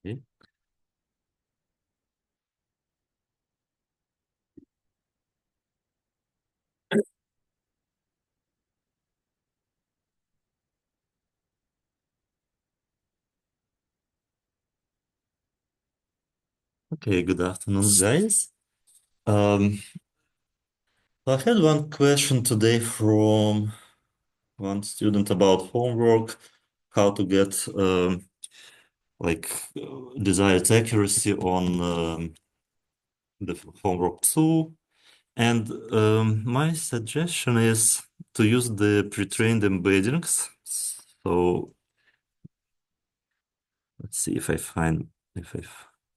Okay, Okay, good afternoon, guys. Um, I had one question today from one student about homework, how to get like desired accuracy on the homework tool. And my suggestion is to use the pre-trained embeddings. So let's see if I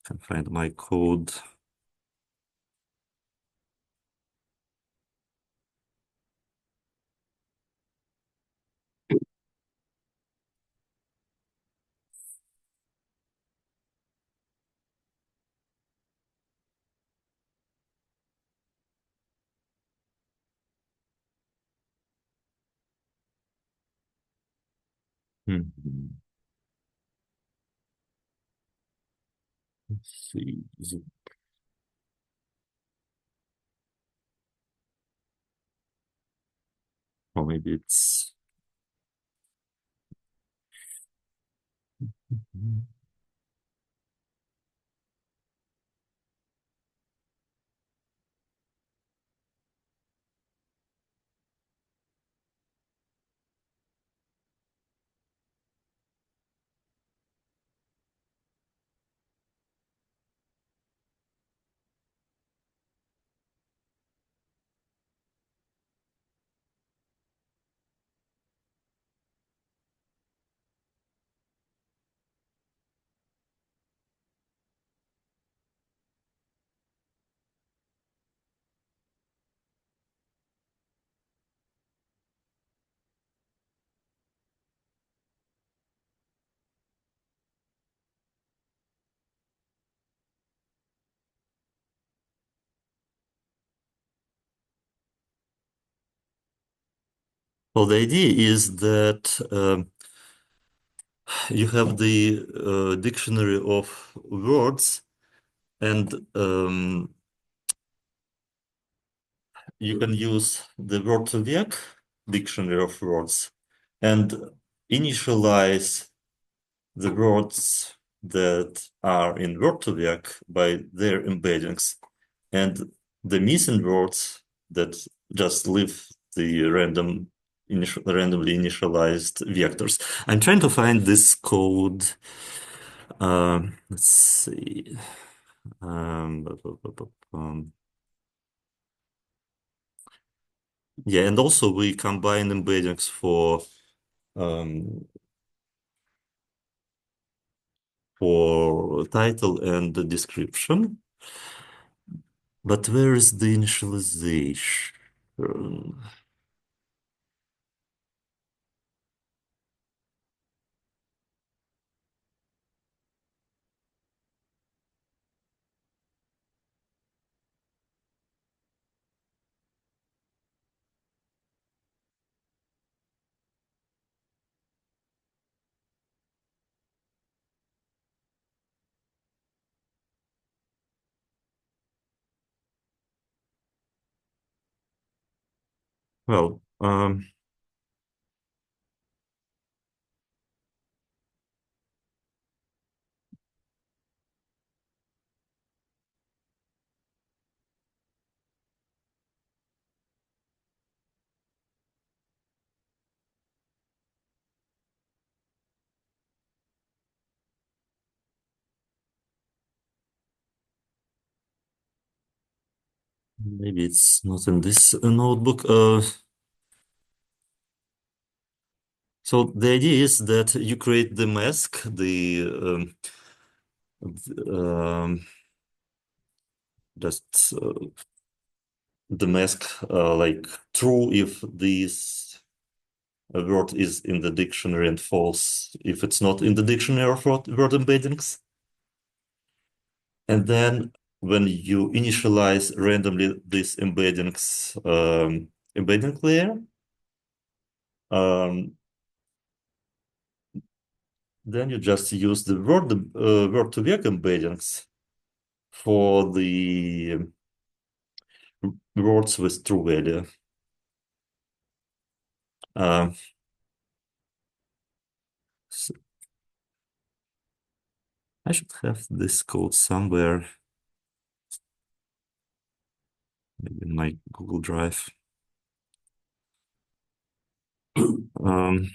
can find my code. Mhm. Let's see. Or maybe it's. Well, the idea is that you have the dictionary of words, and you can use the word-to-vec dictionary of words and initialize the words that are in word-to-vec by their embeddings, and the missing words that just leave the randomly initialized vectors. I'm trying to find this code. Let's see. Yeah, and also we combine embeddings um, for title and the description. But where is the initialization? Well, maybe it's not in this notebook. So the idea is that you create the mask, um, just the mask like true if this word is in the dictionary and false if it's not in the dictionary of word embeddings. And then when you initialize randomly this embedding layer, um, Then you just use the word-to-vec embeddings for the words with true value. Uh, so I should have this code somewhere, maybe in my Google Drive. Um,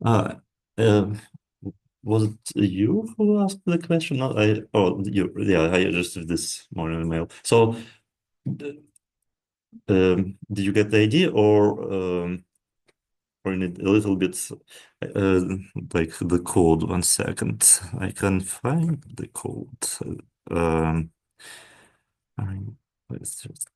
uh, uh, was it you who asked the question? No, yeah, I just read this morning email. So, did you get the idea, or you need a little bit, uh, like the code? 1 second, I can find the code. Um, I, let's just-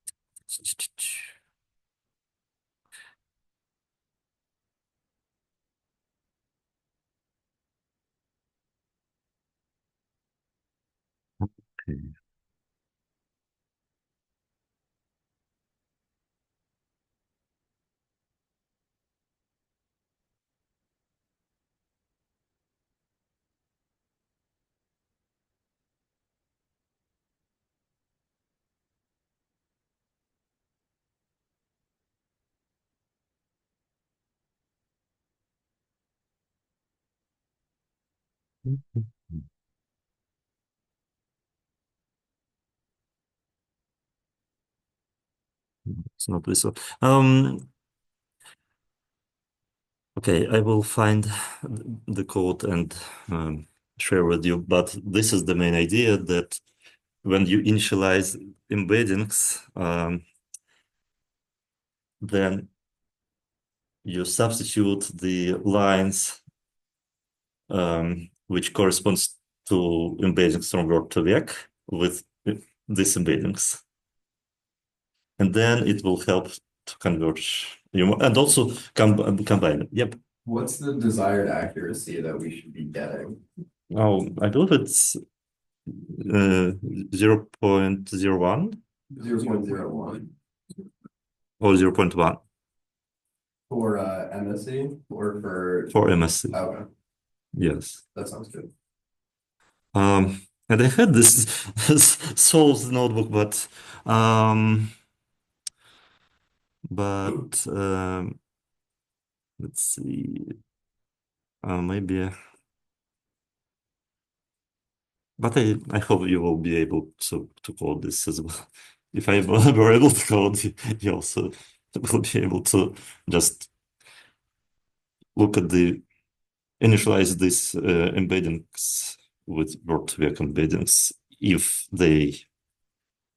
okay. It's not this one. Okay, I will find the code and share with you. But this is the main idea, that when you initialize embeddings, then you substitute the lines which corresponds to embeddings from word to vec with these embeddings. And then it will help to converge you and also combine it. Yep. What's the desired accuracy that we should be getting? Oh, I believe it's 0.01 0.01 or 0.1 for MSC or for MSC. okay, Yes. that sounds good. And I had this Souls notebook, um, but let's see, maybe. But I hope you will be able to code this as well. If I were able to code, you also will be able to just look at the initialize these embeddings with word-to-vec embeddings if they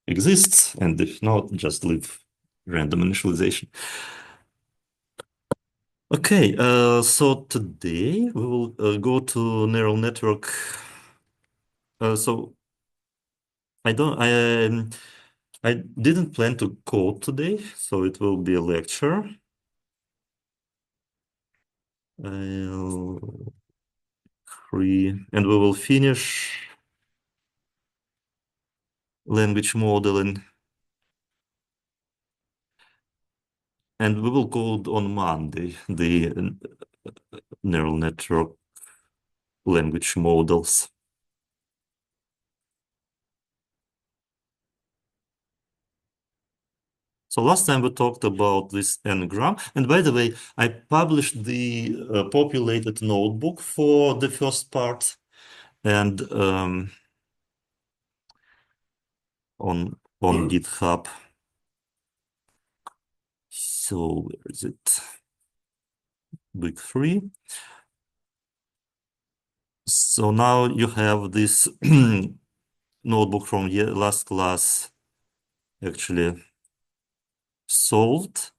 exist, and if not, just leave random initialization. Okay, so today we will go to neural network. So I didn't plan to code today, so it will be a lecture. I'll and we will finish language modeling, and we will code on Monday the neural network language models. So last time we talked about this n-gram, and by the way, I published the populated notebook for the first part, and on GitHub. So where is it? Week 3. So now you have this notebook from last class actually solved.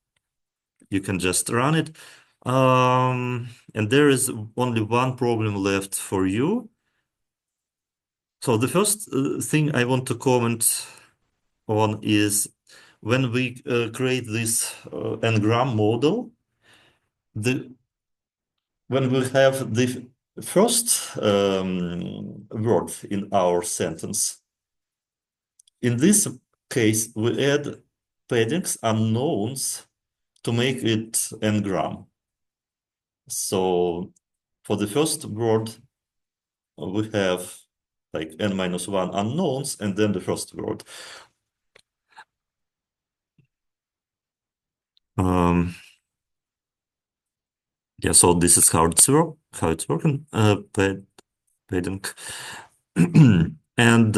You can just run it. And there is only one problem left for you. So the first thing I want to comment on is when we create this n-gram model, when we have the first word in our sentence, in this case, we add paddings unknowns to make it n-gram. So for the first word, we have like n-1 unknowns and then the first word. Yeah, so this is how it's working, padding. And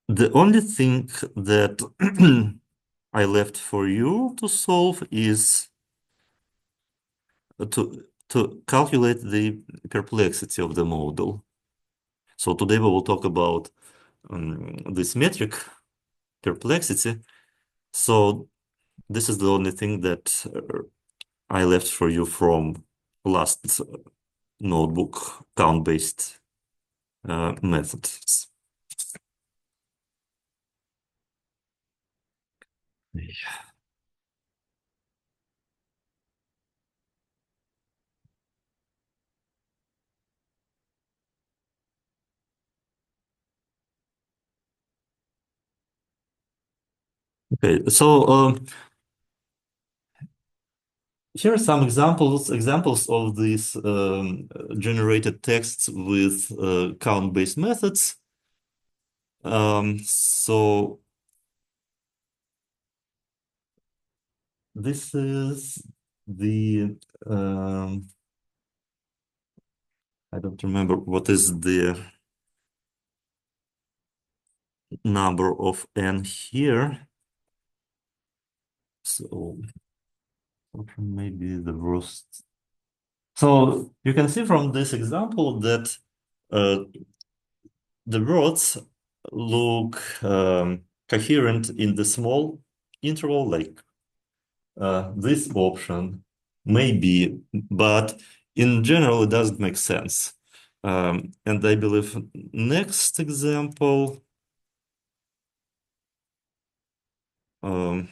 the only thing that I left for you to solve is to calculate the perplexity of the model. So today we will talk about this metric perplexity. So this is the only thing that I left for you from last notebook count-based methods. Okay, so here are some examples of these generated texts with count-based methods. So this is the I don't remember what is the number of n here. So maybe the worst. So you can see from this example that uh, the words look coherent in the small interval, like this option may be, but in general, it doesn't make sense. And I believe next example, um,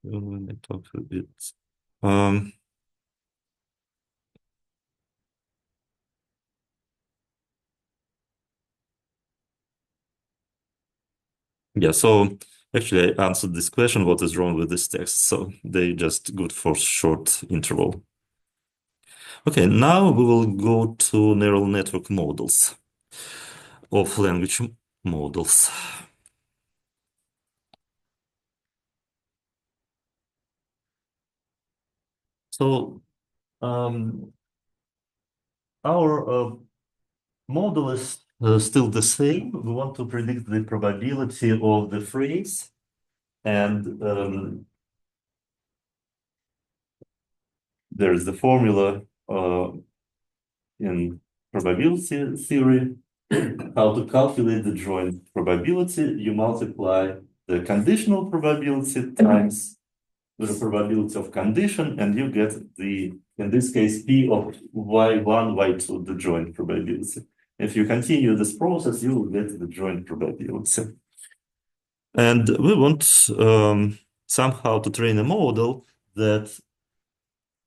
when I talk a bit, um, yeah, so actually I answered this question, what is wrong with this text? So they just good for short interval. Okay, now we will go to neural network models of language models. So our model is still the same. We want to predict the probability of the phrase, and there's the formula in probability theory how to calculate the joint probability. You multiply the conditional probability times the probability of condition, and you get the, in this case, P of y1, y2, the joint probability. If you continue this process, you will get the joint probability. And we want somehow to train a model that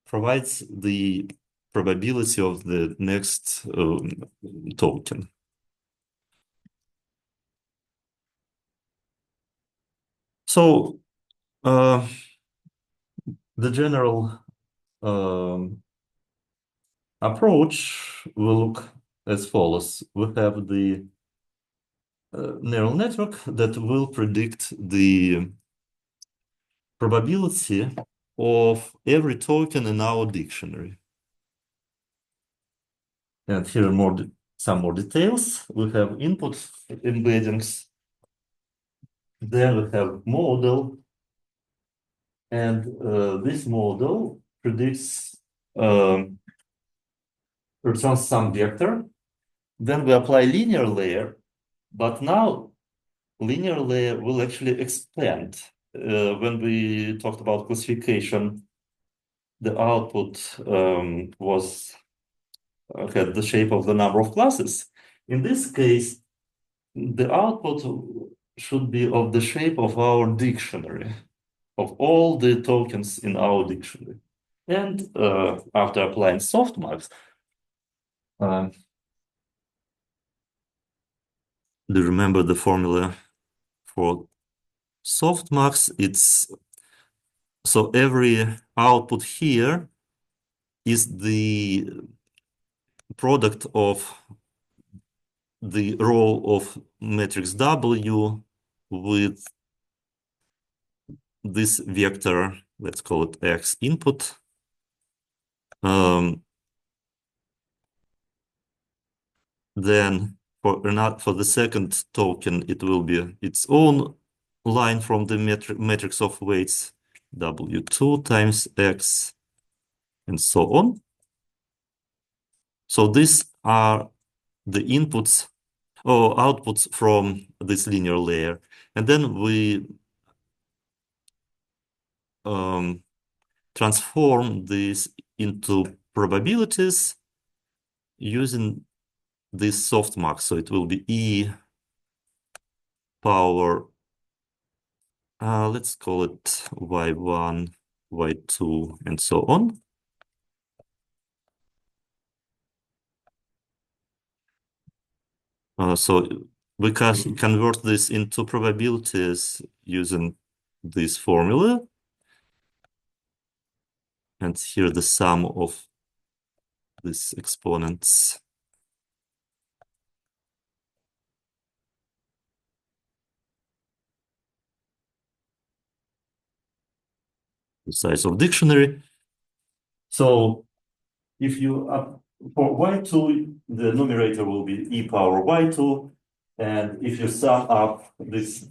provides the probability of the next token. So the general approach will look as follows. We have the neural network that will predict the probability of every token in our dictionary. And here are some more details. We have input embeddings. Then we have model. And this model predicts, returns some vector. Then we apply linear layer. But now linear layer will actually expand. When we talked about classification, the output had the shape of the number of classes. In this case, the output should be of the shape of our dictionary, of all the tokens in our dictionary. And after applying softmax, Do you remember the formula for softmax? It's so every output here is the product of the row of matrix W with this vector, let's call it X input. Then for the second token, it will be its own line from the matrix of weights W2 times X and so on. So these are the inputs or outputs from this linear layer. And then we transform this into probabilities using this softmax. So it will be E power, let's call it Y1, Y2, and so on. So we can convert this into probabilities using this formula. And here the sum of these exponents. The size of dictionary. So if you for y2, the numerator will be e power y2, and if you sum up these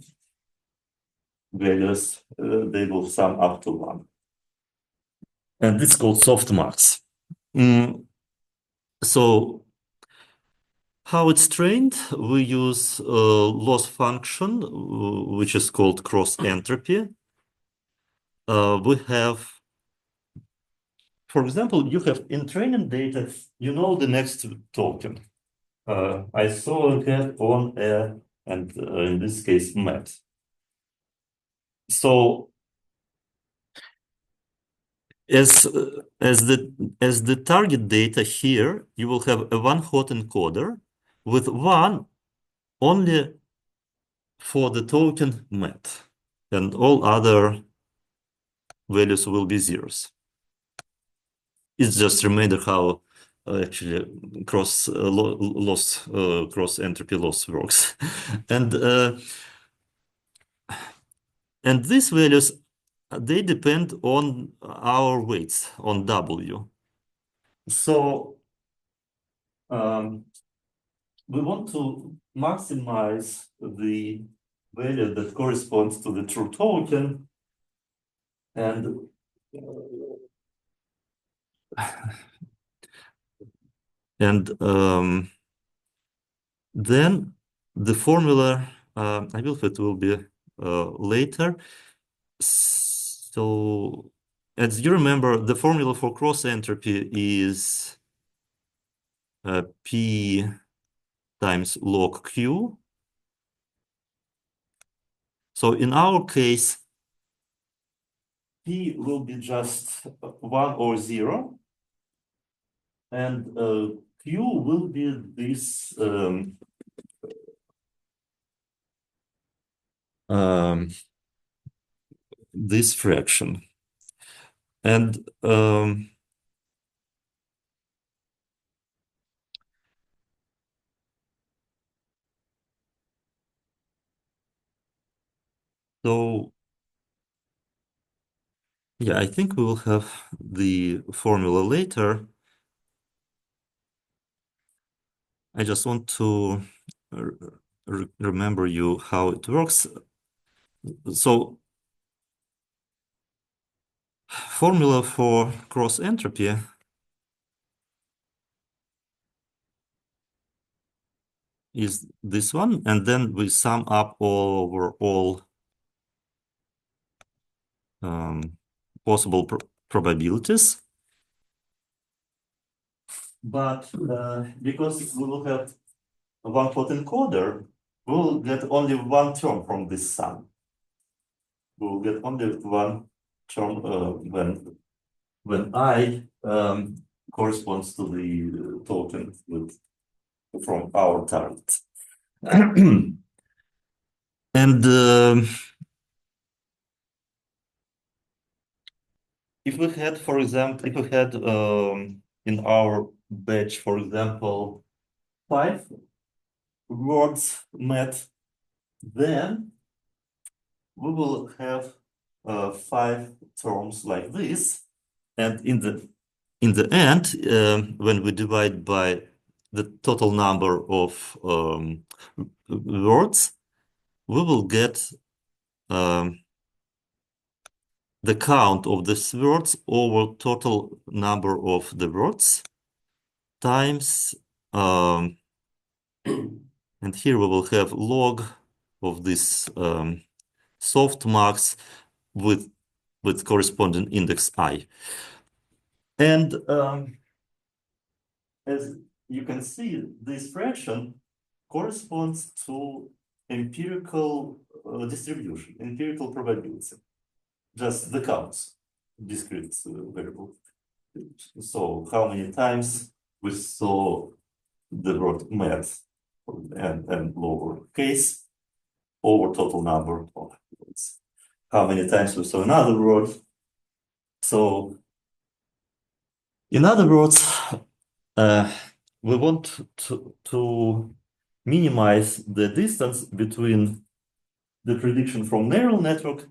values, they will sum up to 1. And it's called softmax. So how it's trained, we use a loss function, which is called cross entropy. We have, for example, you have in training data, you know the next token. I saw a cat on a, and in this case, mat. So as the target data here, you will have a one hot encoder with one only for the token mat, and all other values will be zeros. It's just a reminder how actually cross entropy loss works, and these values, they depend on our weights on W. So we want to maximize the value that corresponds to the true token, and then the formula, I believe it will be later. So as you remember, the formula for cross entropy is P times log Q. So in our case, P will be just 1 or 0, and Q will be this this fraction. And so, yeah, I think we will have the formula later. I just want to remember you how it works. So formula for cross entropy is this one, and then we sum up over all possible probabilities. But because we will have one hot encoder, we will get only one term from this sum. We will get only one term when I corresponds to the token from our target. And if we had, for example, if we had in our batch, for example, 5 words met, then we will have 5 terms like this. And in the end, when we divide by the total number of words, we will get the count of these words over total number of the words times, and here we will have log of this softmax with corresponding index I. And as you can see, this fraction corresponds to empirical distribution, empirical probability, just the counts, discrete variable. So how many times we saw the word met and lower case over total number of words. How many times we saw another word. So in other words, we want to minimize the distance between the prediction from neural network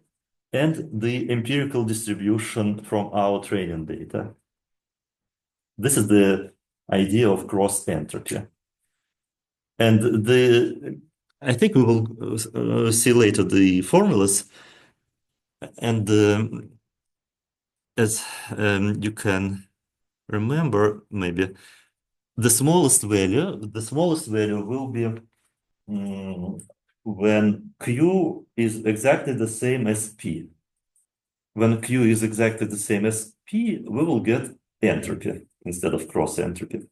and the empirical distribution from our training data. This is the idea of cross entropy. And I think we will see later the formulas. And as you can remember, maybe the smallest value will be when Q is exactly the same as P. When Q is exactly the same as P, we will get entropy instead of cross entropy.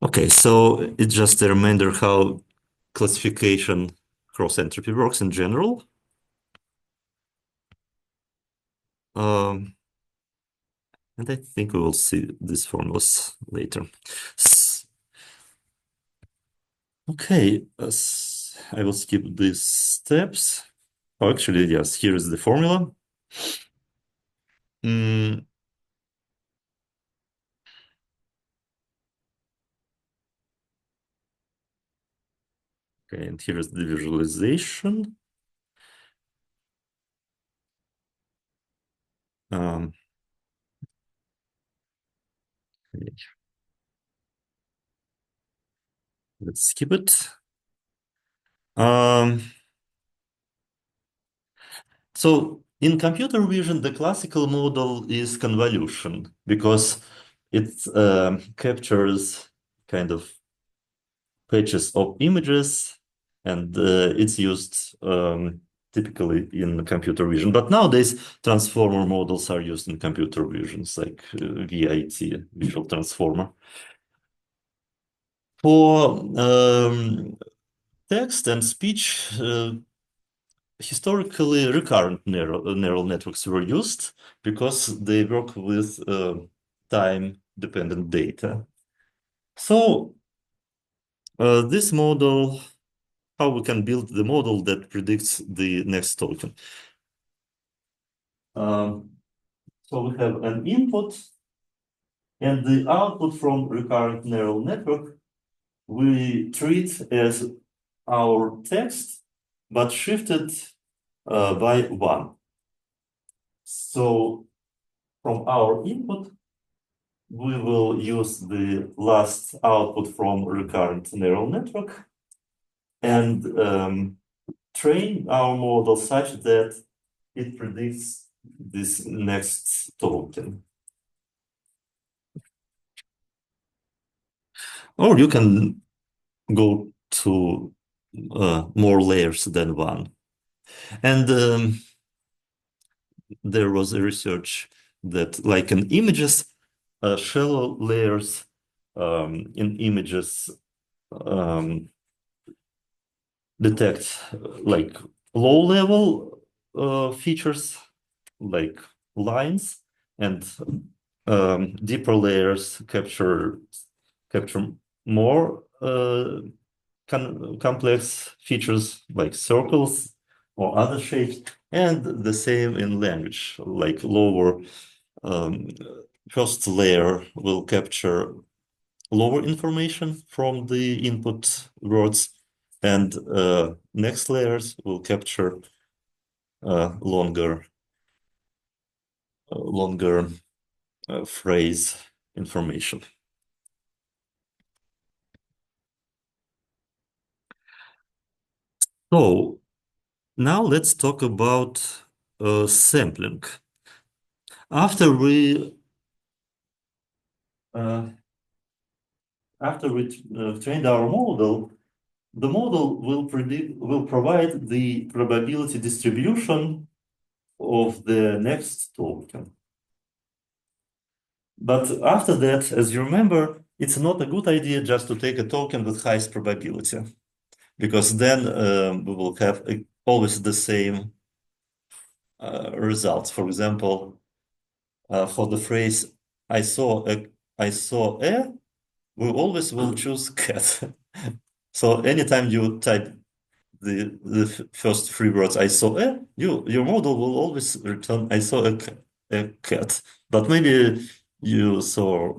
Okay, so it's just a reminder how classification cross entropy works in general. And I think we will see these formulas later. Okay, I will skip these steps. Oh, actually, yes, here is the formula. Okay, and here is the visualization. Okay. Let's skip it. So in computer vision, the classical model is convolution because it captures kind of patches of images, and it's used typically in computer vision. But nowadays, transformer models are used in computer visions, like VIT, Visual Transformer. For text and speech, historically recurrent neural networks were used because they work with time-dependent data. So this model, how we can build the model that predicts the next token. So we have an input and the output from recurrent neural network we treat as our text, but shifted by 1. So from our input, we will use the last output from recurrent neural network and train our model such that it predicts this next token. Or you can go to more layers than 1. And there was a research that, like in images, shallow layers in images detect like low-level features like lines, and deeper layers capture more complex features like circles or other shapes, and the same in language, like lower um, first layer will capture lower information from the input words, and next layers will capture longer phrase information. So now let's talk about sampling. After we uh, trained our model, the model will provide the probability distribution of the next token. But after that, as you remember, it's not a good idea just to take a token with highest probability, because then we will have always the same results. For example, for the phrase I saw a, we always will choose cat. So anytime you type the first three words I saw a, your model will always return I saw a cat. But maybe you saw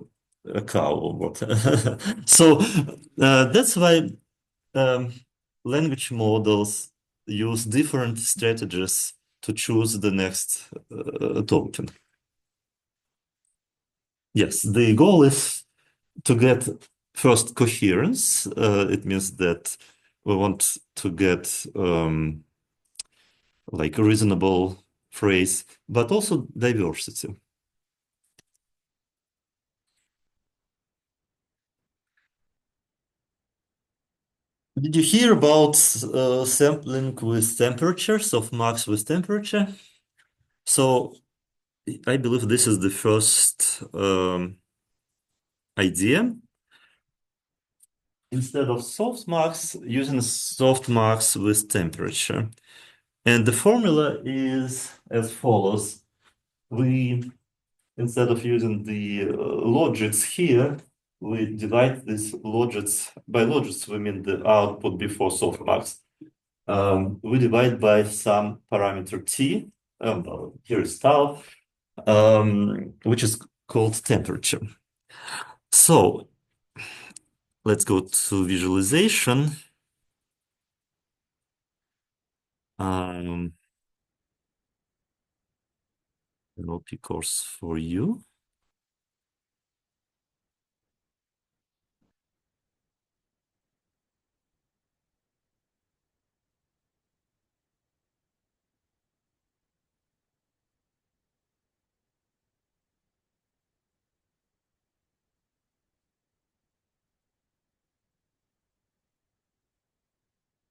a cow or what. So that's why um, language models use different strategies to choose the next token. Yes, the goal is to get first coherence. It means that we want to get like a reasonable phrase, but also diversity. Did you hear about sampling with temperature, softmax with temperature? So I believe this is the first idea. Instead of softmax, using softmax with temperature. And the formula is as follows. We, instead of using the logits here, we divide these logits, by logits we mean the output before softmax. We divide by some parameter t, here is tau, which is called temperature. So let's go to visualization. NLP course for you.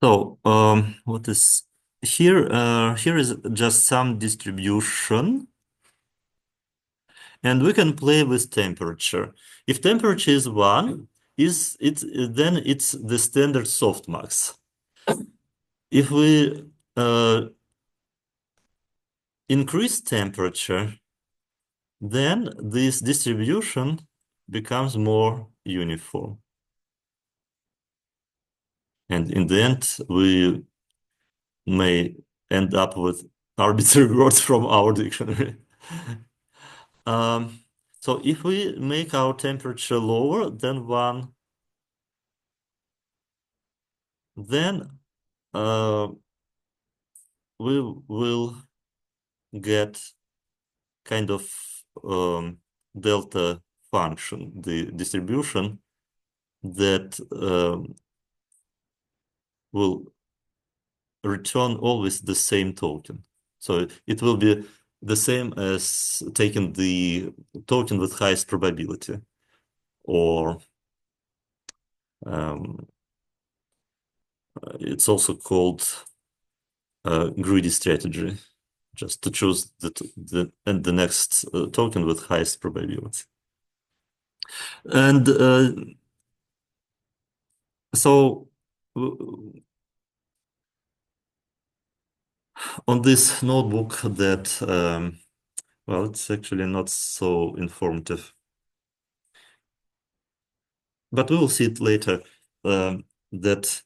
So what is here? Here is just some distribution, and we can play with temperature. If temperature is 1, then it's the standard softmax. If we increase temperature, then this distribution becomes more uniform. And in the end, we may end up with arbitrary words from our dictionary. So if we make our temperature lower than 1, then we will get kind of delta function, the distribution that will return always the same token. So it will be the same as taking the token with highest probability, or it's also called greedy strategy, just to choose the next token with highest probability. And so on this notebook that Well, it's actually not so informative. But we will see it later, that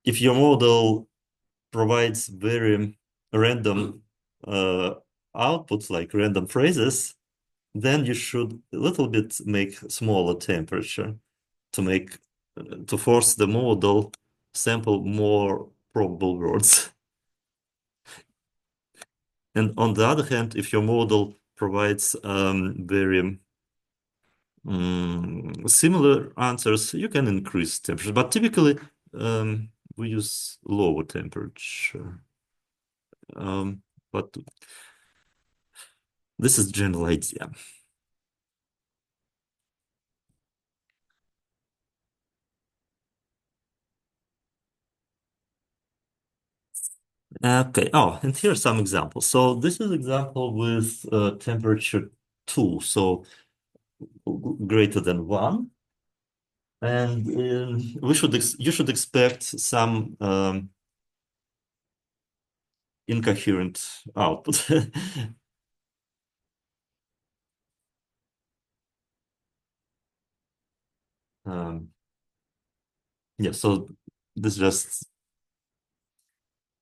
if your model provides very random outputs, like random phrases, then you should a little bit make smaller temperature to make to force the model sample more probable words. And on the other hand, if your model provides very similar answers, you can increase temperature. But typically, we use lower temperature. But this is general idea. Okay. Oh, and here's some examples. So this is example with temperature 2, so greater than 1. And you should expect some incoherent output. Um, yeah, so this is just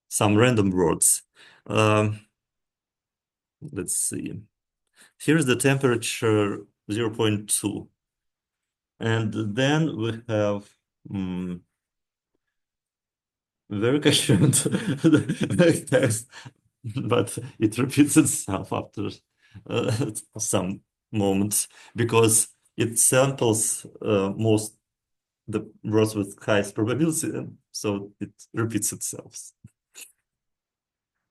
some random words. Let's see. Here's the temperature 0.2. And then we have very coherent text, but it repeats itself after some moments because it samples most the words with highest probability, and so it repeats itself.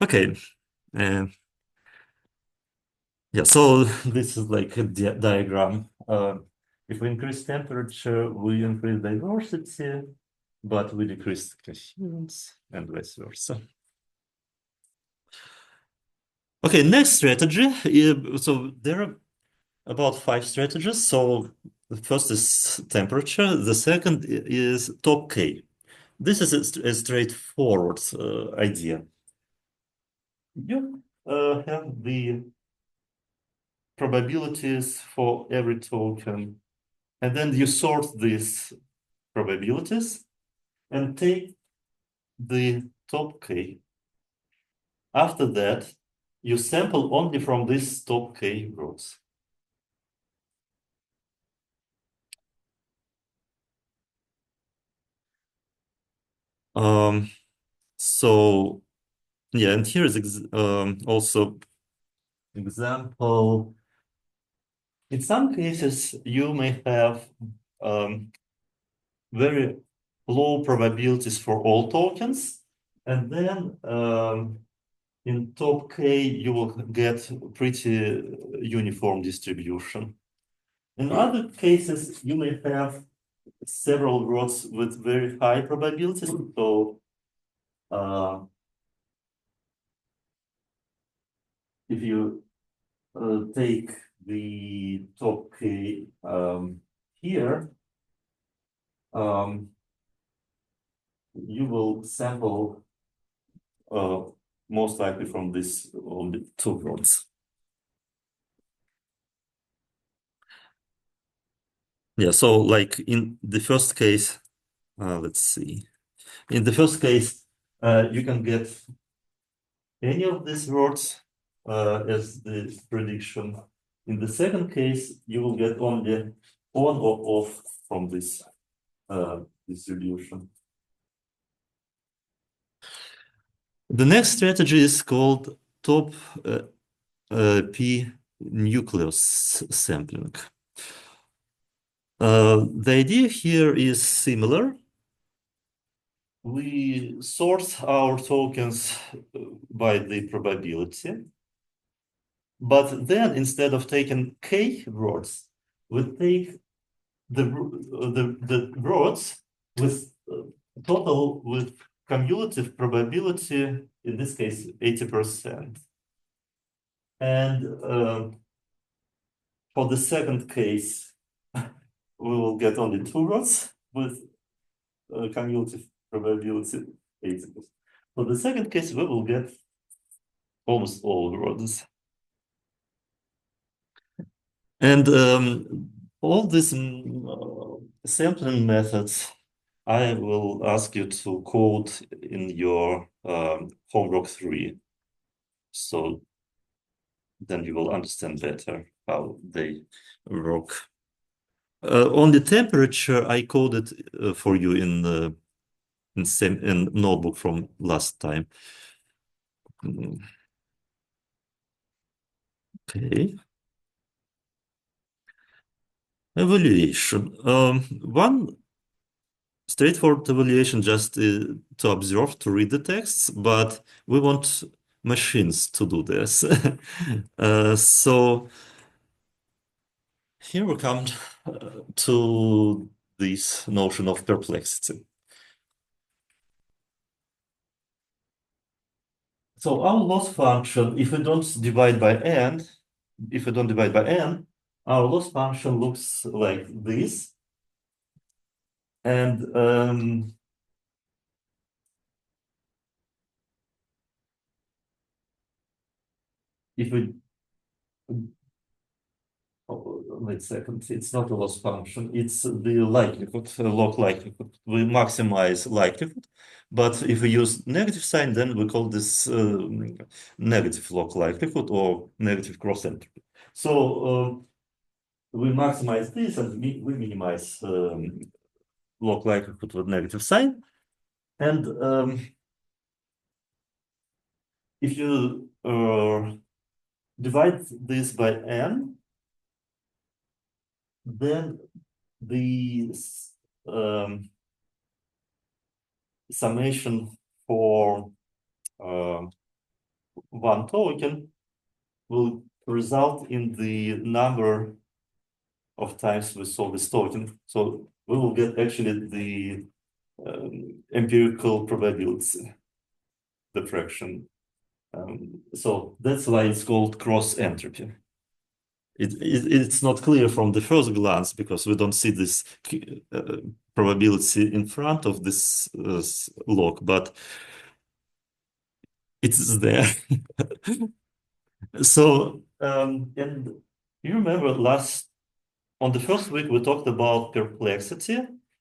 Okay. Uh, yeah, so this is like a diagram. If we increase temperature, we increase diversity, but we decrease coherence and vice versa. Okay, next strategy. So there are about 5 strategies. So the first is temperature. The second is top K. This is a straightforward idea. You have the probabilities for every token, and then you sort these probabilities and take the top K. After that, you sample only from these top K rows. Um, so yeah, and here is also example. In some cases, you may have very low probabilities for all tokens, and then in top K, you will get pretty uniform distribution. In other cases, you may have several words with very high probabilities. So if you take the top K here, you will sample most likely from this only 2 words. Yeah, so like in the first case, let's see. In the first case, you can get any of these words as the prediction. In the second case, you will get only on or off from this distribution. The next strategy is called top P nucleus sampling. The idea here is similar. We sort our tokens by the probability, but then instead of taking K words, we take the words with total with cumulative probability, in this case 80%. And for the second case, we will get only 2 words with cumulative probability 80%. For the second case, we will get almost all words. And all these sampling methods, I will ask you to code in your homework 3. So then you will understand better how they work. On the temperature, I coded for you in the in notebook from last time. Okay. Evaluation. One straightforward evaluation just to observe, to read the texts, but we want machines to do this. So here we come to this notion of perplexity. So our loss function, if we don't divide by n, our loss function looks like this. And if we wait a second, it's not a loss function, it's the likelihood, log likelihood. We maximize likelihood, but if we use negative sign, then we call this negative log likelihood or negative cross entropy. So we maximize this and we minimize log likelihood with negative sign. And if you divide this by n, then the summation for one token will result in the number of times we solve this token. So we will get actually the empirical probability, the fraction. So that's why it's called cross entropy. It's not clear from the first glance because we don't see this probability in front of this log, but it's there. So, and you remember on the first week we talked about perplexity,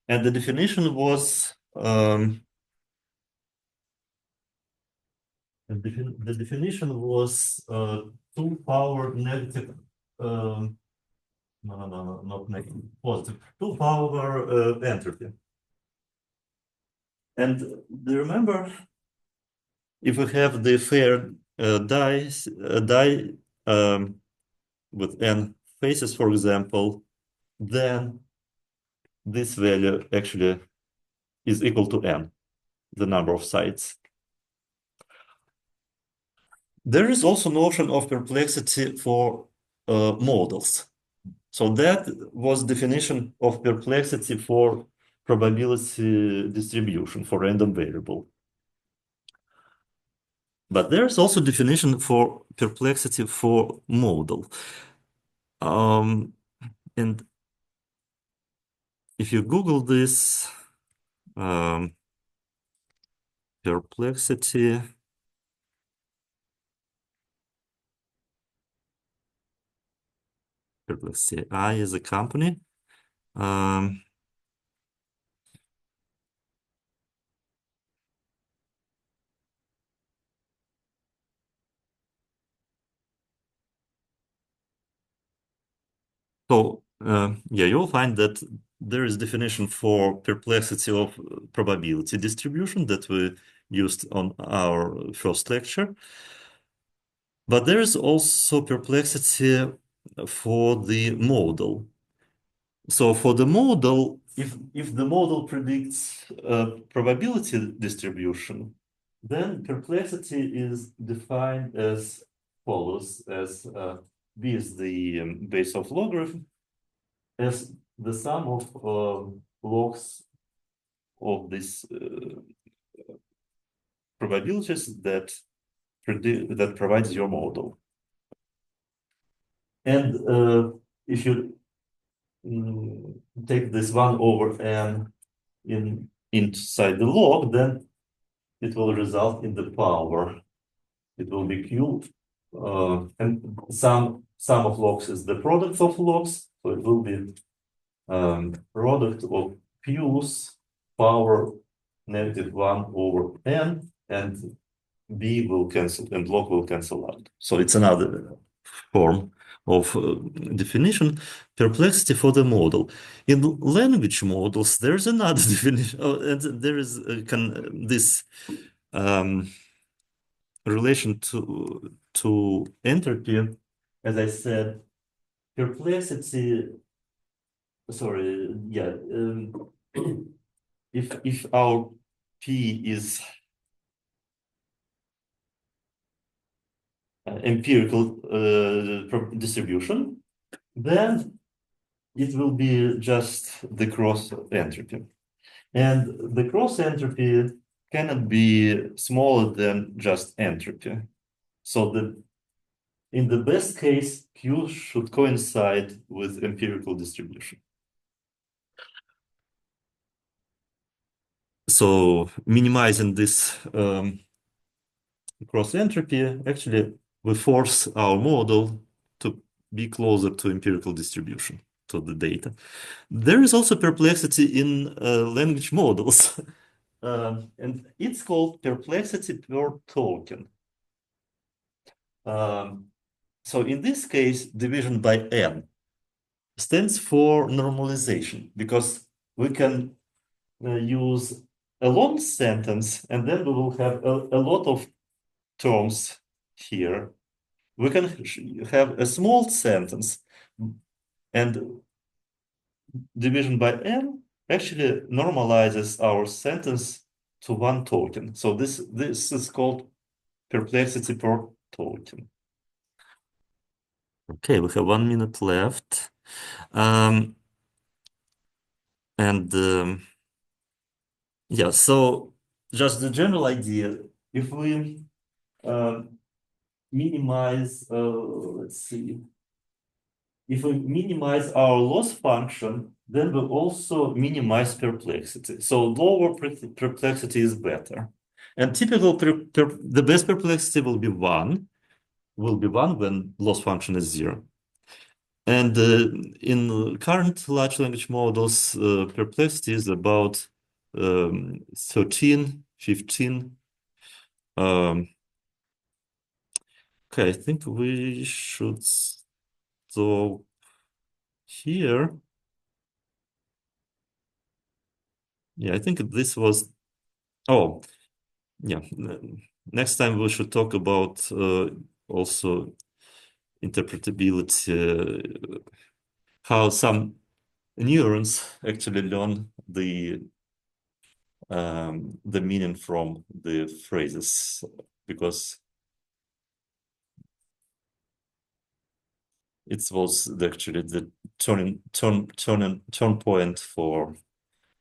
and the definition was the definition was 2 power negative no, not negative, positive, 2 power entropy. And do you remember if we have the fair die with n faces, for example, then this value actually is equal to n, the number of sides. There is also notion of perplexity for models. So that was definition of perplexity for probability distribution for random variable. But there's also definition for perplexity for model. And if you Google this, perplexity, perplexity I is a company. So yeah, you'll find that there is definition for perplexity of probability distribution that we used on our first lecture. But there is also perplexity for the model. So for the model, if the model predicts probability distribution, then perplexity is defined as follows, as B is the base of logarithm, as the sum of logs of these probabilities that provides your model. And if you take this 1 over n inside the log, then it will result in the power. It will be Q, and sum of logs is the product of logs, so it will be product of Q's power -1 over n, and b will cancel and log will cancel out. So it's another form of definition. Perplexity for the model. In language models, there's another definition, and there is this um, relation to entropy. As I said, perplexity. Sorry, yeah. If our p is empirical distribution, then it will be just the cross entropy. And the cross entropy cannot be smaller than just entropy. So in the best case, Q should coincide with empirical distribution. So minimizing this cross entropy, actually, we force our model to be closer to empirical distribution, to the data. There is also perplexity in language models, and it's called perplexity per token. So in this case, division by n stands for normalization, because we can use a long sentence, and then we will have a lot of terms here. We can have a small sentence, and division by n actually normalizes our sentence to one token. So this is called perplexity per token. Okay, we have 1 minute left. Yeah, so just the general idea, if we minimize, let's see, if we minimize our loss function, then we also minimize perplexity. So lower perplexity is better. And typical the best perplexity will be one when loss function is 0. And in current large language models, perplexity is about 13, 15. Okay, I think we should stop here. Yeah, I think this was, oh, yeah. Next time we should talk about also interpretability, how some neurons actually learn the meaning from the phrases, because it was actually the turn point for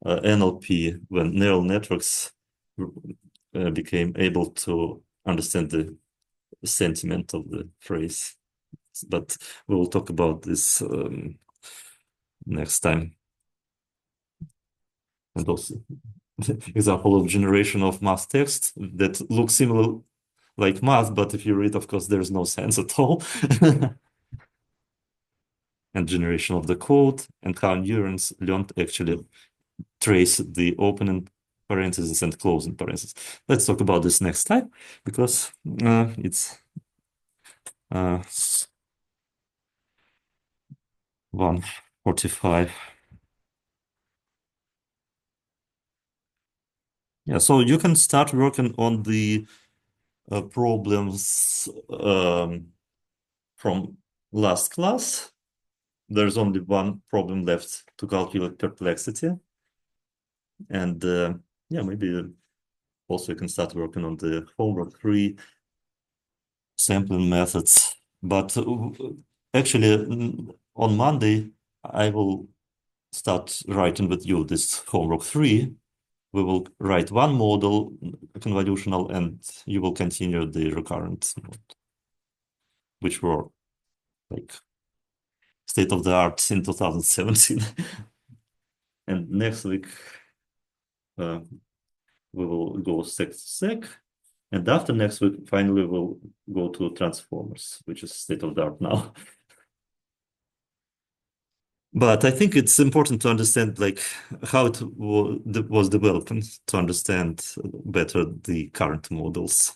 NLP when neural networks became able to understand the sentiment of the phrase. But we will talk about this next time. And also example of generation of math text that looks similar like math, but if you read, of course, there's no sense at all. And generation of the code, and how neurons learned actually trace the opening parentheses and closing parentheses. Let's talk about this next time, because it's 1:45. Yeah, so you can start working on the problems from last class. There's only one problem left to calculate perplexity. And yeah, maybe also you can start working on the homework 3 sampling methods. But actually, on Monday, I will start writing with you this homework 3. We will write one model, convolutional, and you will continue the recurrent mode, which were like state of the art in 2017. And next week, we will go sec to sec. And after next week, finally, we'll go to transformers, which is state of the art now. But I think it's important to understand like how it was developed and to understand better the current models.